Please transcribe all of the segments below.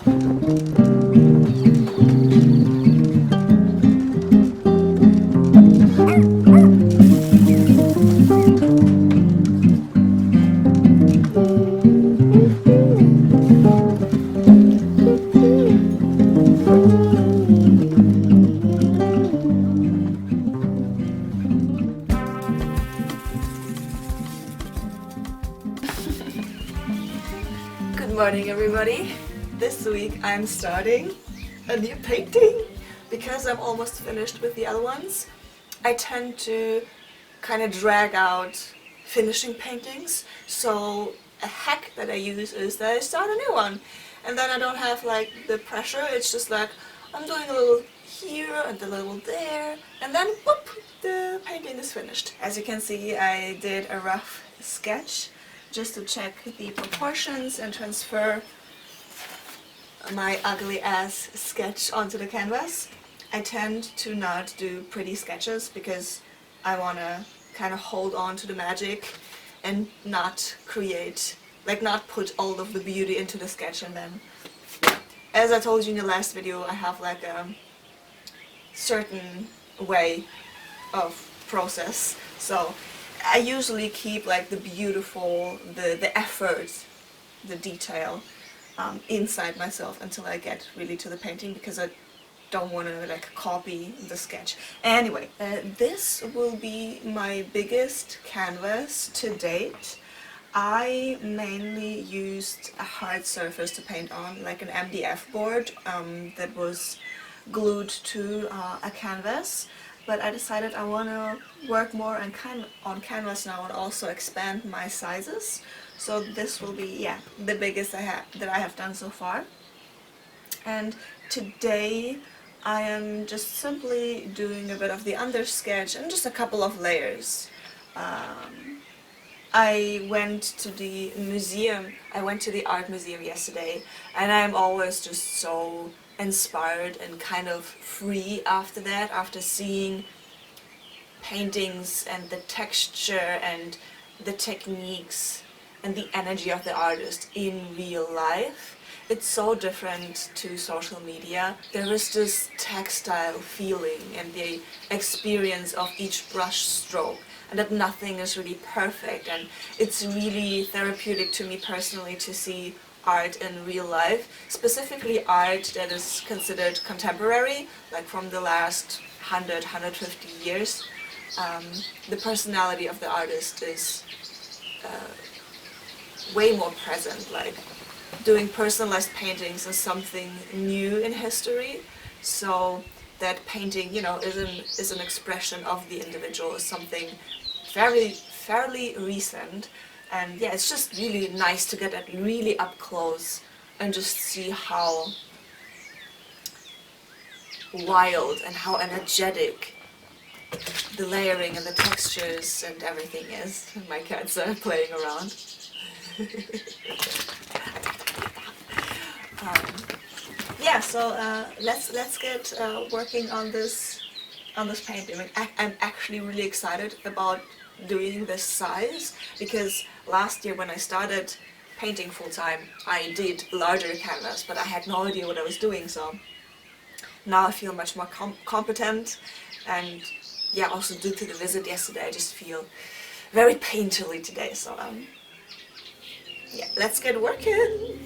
Good morning, everybody. This week I'm starting a new painting because I'm almost finished with the other ones. I tend to kind of drag out finishing paintings, so a hack that I use is that I start a new one, and then I don't have like the pressure. It's just like I'm doing a little here and a little there, and then whoop, the painting is finished. As you can see, I did a rough sketch just to check the proportions and transfer my ugly ass sketch onto the canvas. I tend to not do pretty sketches because I want to kind of hold on to the magic and not create, like not put all of the beauty into the sketch. And then, as I told you in the last video, I have like a certain way of process. So I usually keep like the beautiful, the effort, the detail inside myself until I get really to the painting, because I don't want to like copy the sketch. Anyway, this will be my biggest canvas to date. I mainly used a hard surface to paint on, like an MDF board that was glued to a canvas. But I decided I want to work more on canvas now and also expand my sizes. So this will be, yeah, the biggest that I have done so far. And today I am just simply doing a bit of the undersketch and just a couple of layers. I went to the museum, I went to the art museum yesterday, and I'm always just so inspired and kind of free after that, after seeing paintings and the texture and the techniques and the energy of the artist in real life. It's so different to social media. There is this tactile feeling and the experience of each brush stroke, and that nothing is really perfect, and it's really therapeutic to me personally to see art in real life, specifically art that is considered contemporary, like from the last 150 years. The personality of the artist is way more present, like doing personalized paintings is something new in history, so that painting, you know, is an expression of the individual, is something fairly recent. And yeah, it's just really nice to get that really up close and just see how wild and how energetic the layering and the textures and everything is. My cats are playing around. Yeah, so let's get working on this painting. I'm actually really excited about doing this size, because last year when I started painting full time, I did larger canvas, but I had no idea what I was doing. So now I feel much more competent, and yeah, also due to the visit yesterday, I just feel very painterly today. So yeah, let's get working.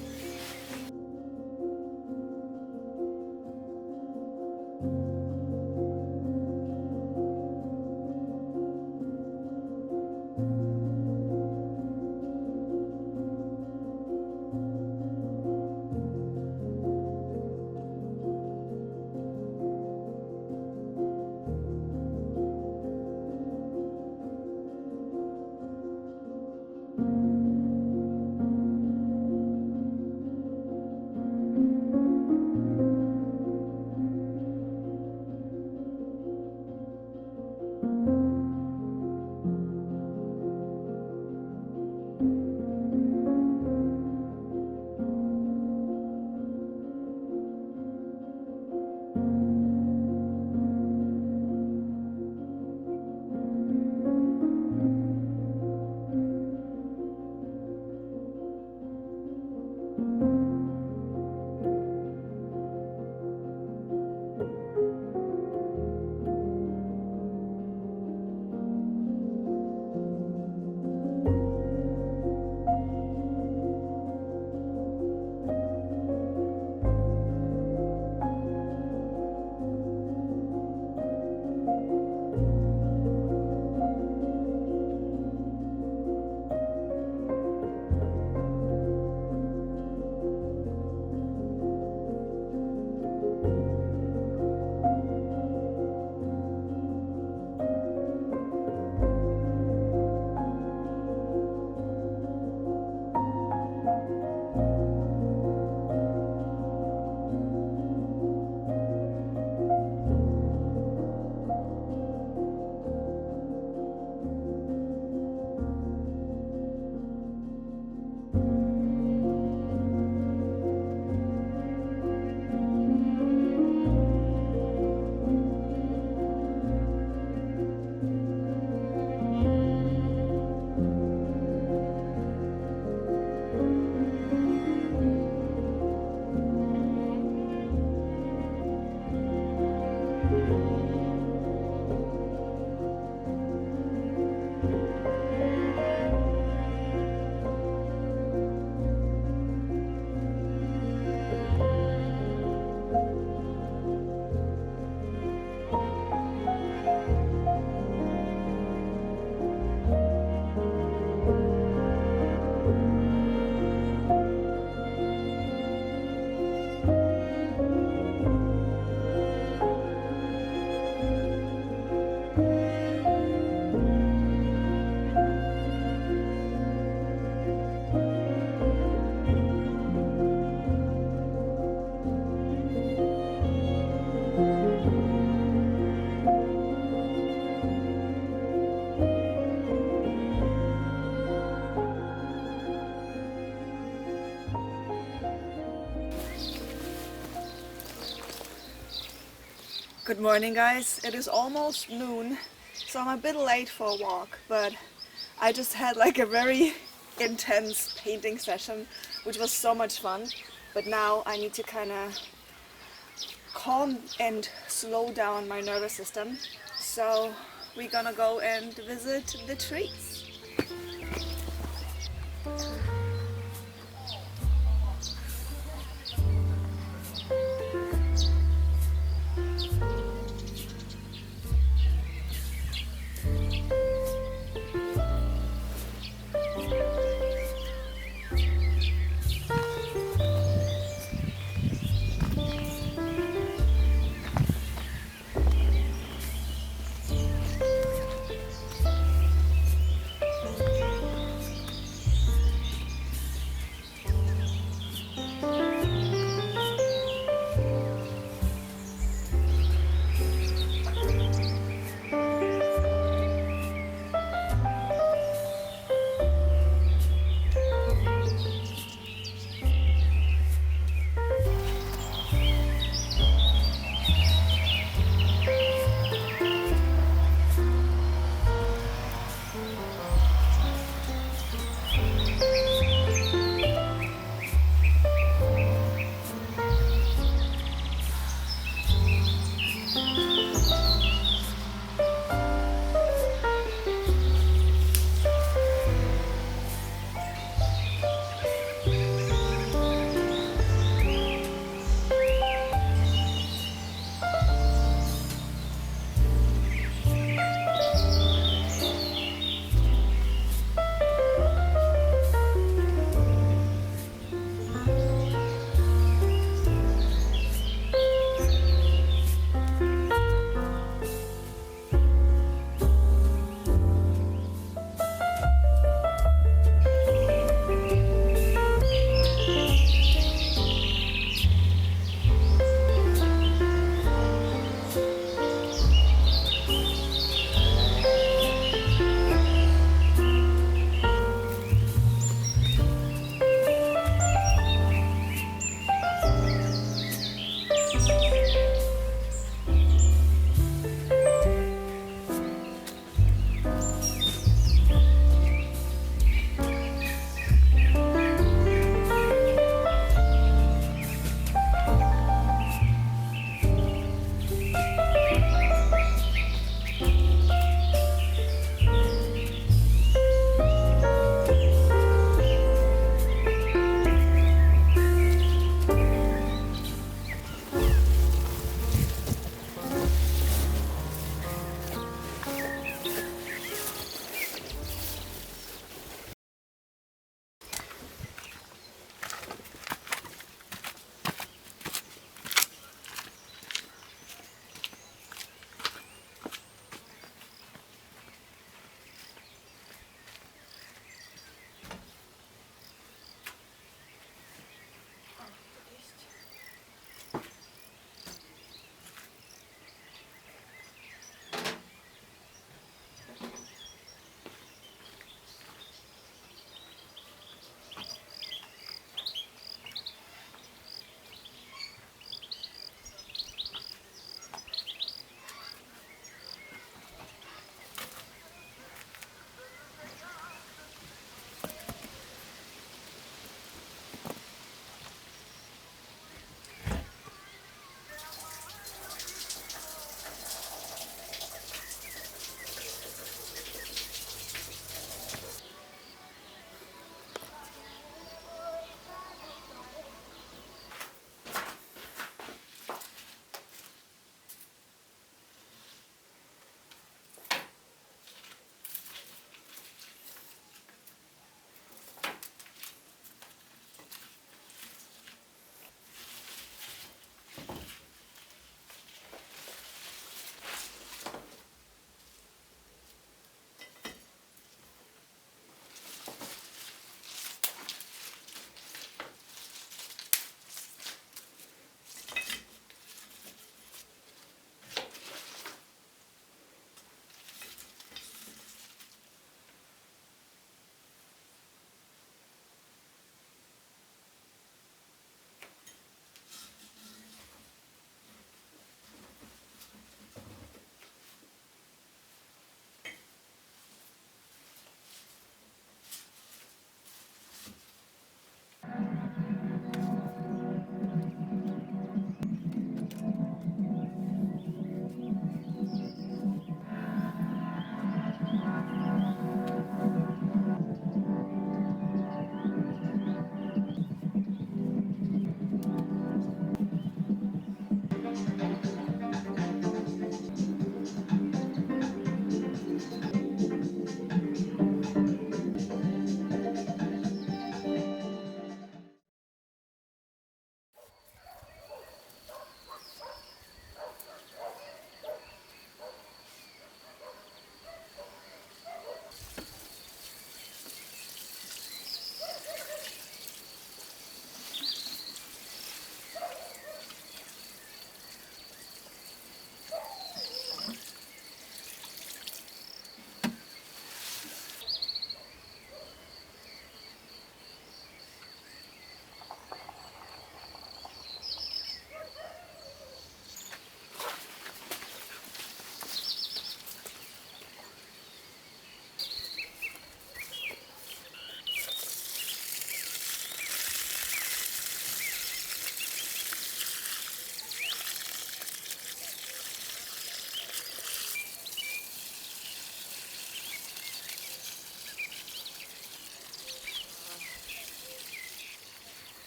Good morning, guys. It is almost noon, so I'm a bit late for a walk, but I just had like a very intense painting session, which was so much fun. But now I need to kind of calm and slow down my nervous system. So we're gonna go and visit the trees.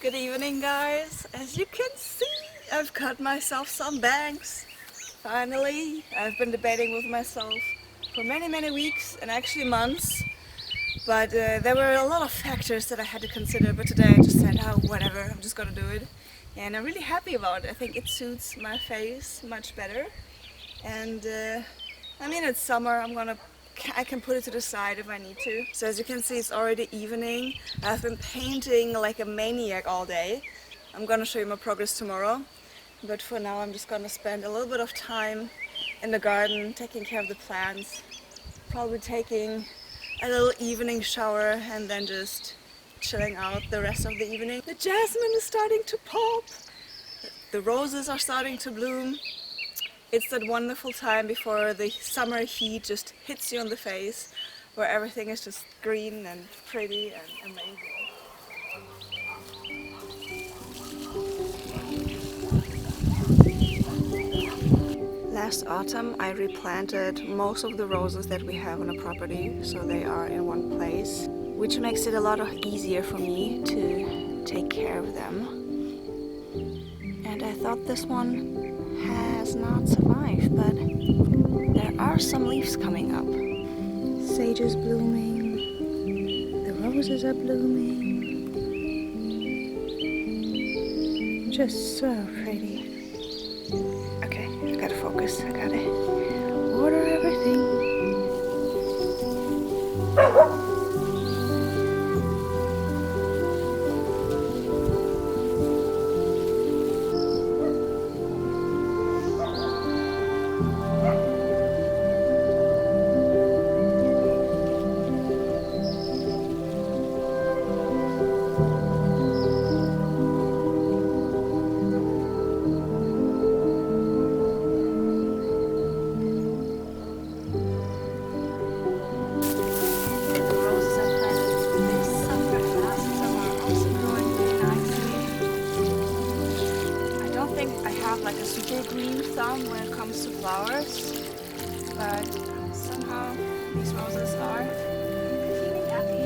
Good evening, guys. As you can see, I've cut myself some bangs. Finally, I've been debating with myself for many weeks and actually months. But there were a lot of factors that I had to consider, but today I just said, oh, whatever, I'm just gonna do it. And I'm really happy about it. I think it suits my face much better. And I mean, it's summer, I can put it to the side if I need to. So as you can see, it's already evening. I've been painting like a maniac all day. I'm gonna show you my progress tomorrow. But for now, I'm just gonna spend a little bit of time in the garden, taking care of the plants. Probably taking a little evening shower and then just chilling out the rest of the evening. The jasmine is starting to pop. The roses are starting to bloom. It's that wonderful time before the summer heat just hits you on the face, where everything is just green and pretty and amazing. Last autumn I replanted most of the roses that we have on the property, so they are in one place, which makes it a lot easier for me to take care of them. And I thought this one has not survived, but there are some leaves coming up. Sage is blooming, the roses are blooming. Just so pretty. Okay, I gotta focus. I gotta water everything. Like a super green thumb when it comes to flowers, but somehow these roses are feeling happy.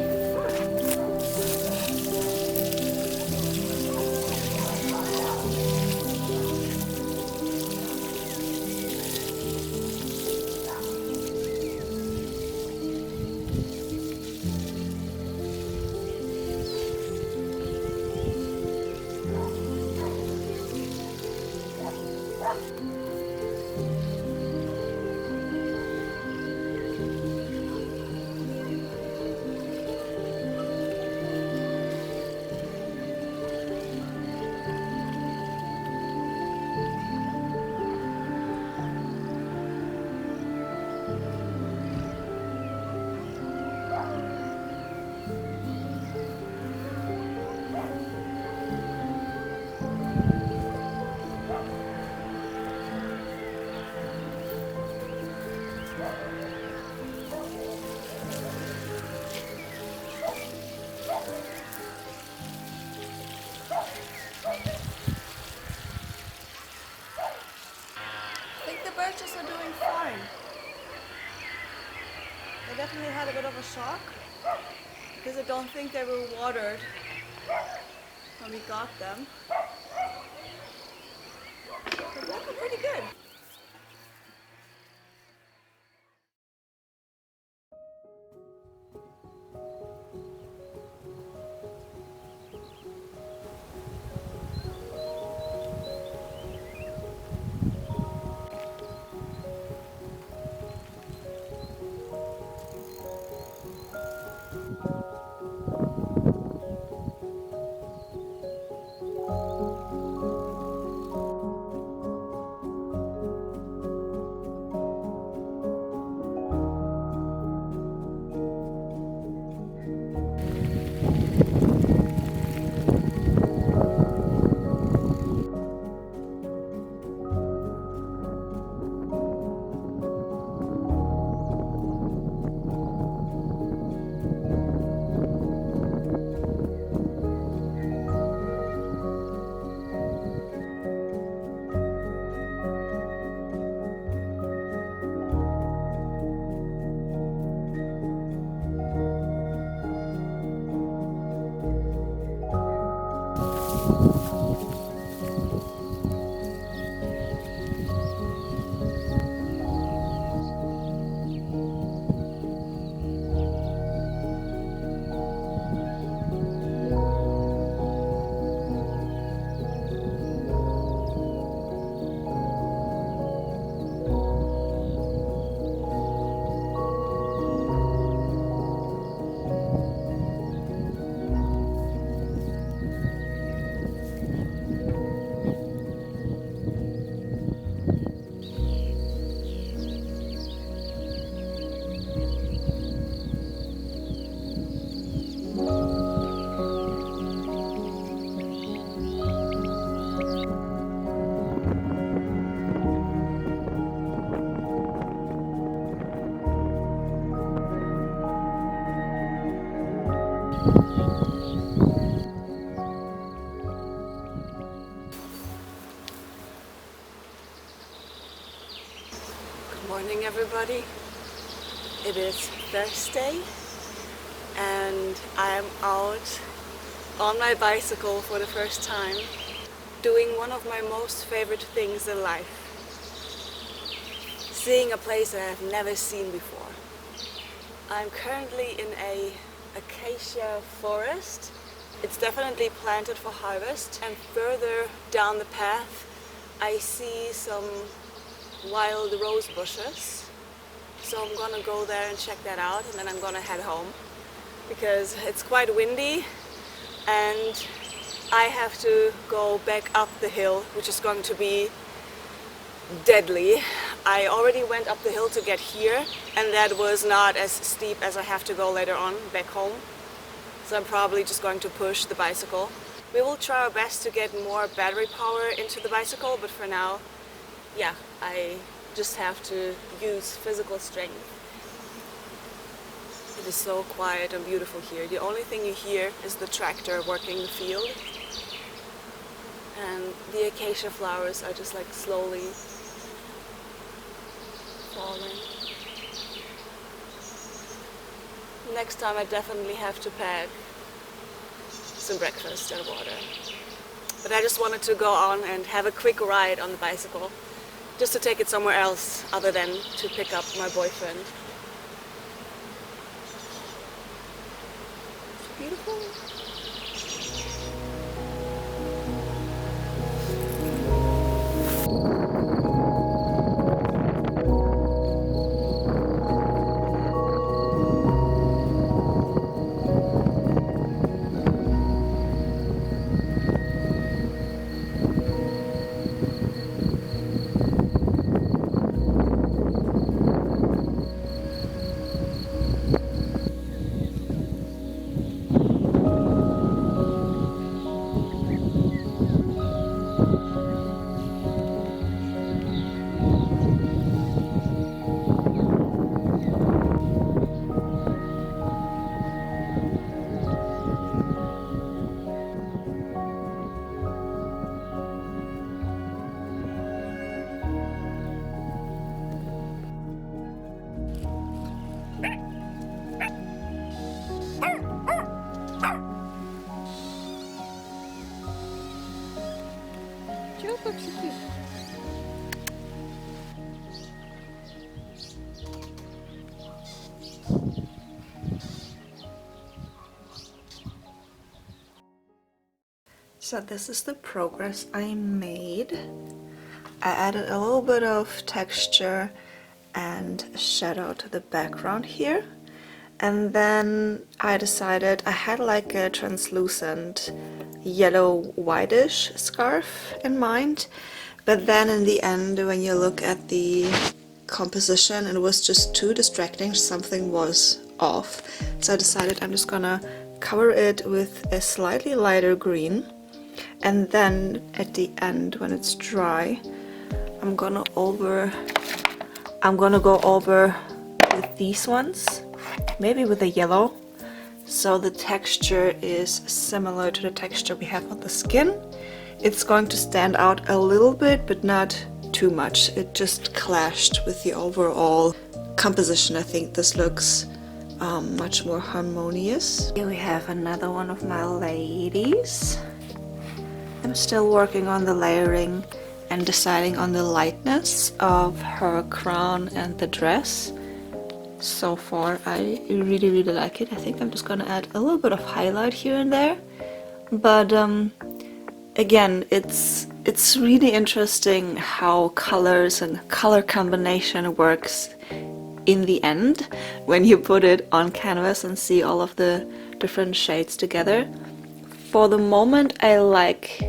I think the birches are doing fine. They definitely had a bit of a shock because I don't think they were watered when we got them. But they look pretty good. Morning everybody. It is Thursday and I'm out on my bicycle for the first time doing one of my most favorite things in life. Seeing a place that I've never seen before. I'm currently in a acacia forest. It's definitely planted for harvest, and further down the path I see some wild rose bushes. So I'm gonna go there and check that out, and then I'm gonna head home because it's quite windy and I have to go back up the hill, which is going to be deadly. I already went up the hill to get here and that was not as steep as I have to go later on back home. So I'm probably just going to push the bicycle. We will try our best to get more battery power into the bicycle, but for now, yeah, I just have to use physical strength. It is so quiet and beautiful here. The only thing you hear is the tractor working the field. And the acacia flowers are just like slowly falling. Next time I definitely have to pack some breakfast and water. But I just wanted to go on and have a quick ride on the bicycle, just to take it somewhere else other than to pick up my boyfriend. It's beautiful. So this is the progress I made. I added a little bit of texture and shadow to the background here. And then I decided I had like a translucent yellow whitish scarf in mind. But then in the end, when you look at the composition, it was just too distracting. Something was off. So I decided I'm just gonna cover it with a slightly lighter green. And then at the end, when it's dry, I'm gonna go over with these ones, maybe with a yellow, so the texture is similar to the texture we have on the skin. It's going to stand out a little bit, but not too much. It just clashed with the overall composition. I think this looks much more harmonious. Here we have another one of my ladies. I'm still working on the layering and deciding on the lightness of her crown and the dress. So far I really like it. I think I'm just gonna add a little bit of highlight here and there. But again, it's really interesting how colors and color combination works in the end when you put it on canvas and see all of the different shades together. For the moment, I like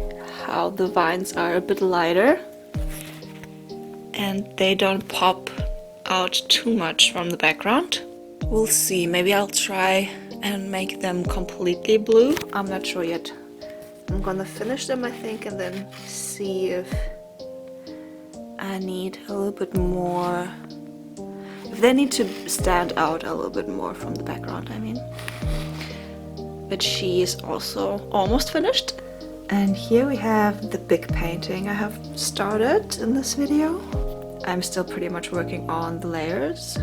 how the vines are a bit lighter and they don't pop out too much from the background. We'll see, maybe I'll try and make them completely blue. I'm not sure yet. I'm gonna finish them, I think, and then see if I need a little bit more, if they need to stand out a little bit more from the background, I mean. But she is also almost finished. And here we have the big painting I have started in this video. I'm still pretty much working on the layers.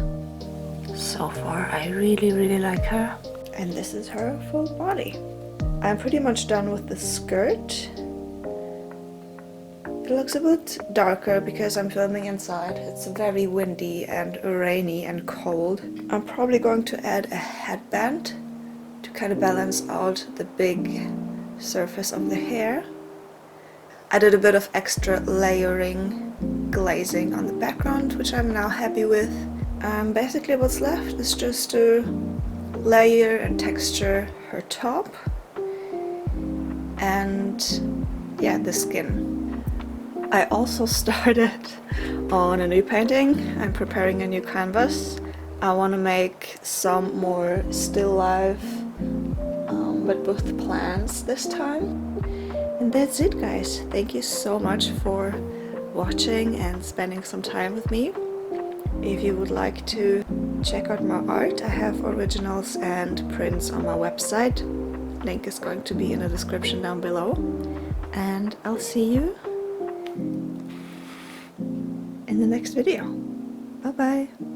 So far, I really like her. And this is her full body. I'm pretty much done with the skirt. It looks a bit darker because I'm filming inside. It's very windy and rainy and cold. I'm probably going to add a headband to kind of balance out the big surface of the hair. I did a bit of extra layering, glazing on the background, which I'm now happy with. Basically what's left is just to layer and texture her top and yeah, the skin. I also started on a new painting. I'm preparing a new canvas. I want to make some more still life but with plants this time. And that's it, guys. Thank you so much for watching and spending some time with me. If you would like to check out my art, I have originals and prints on my website. Link is going to be in the description down below. And I'll see you in the next video. Bye bye!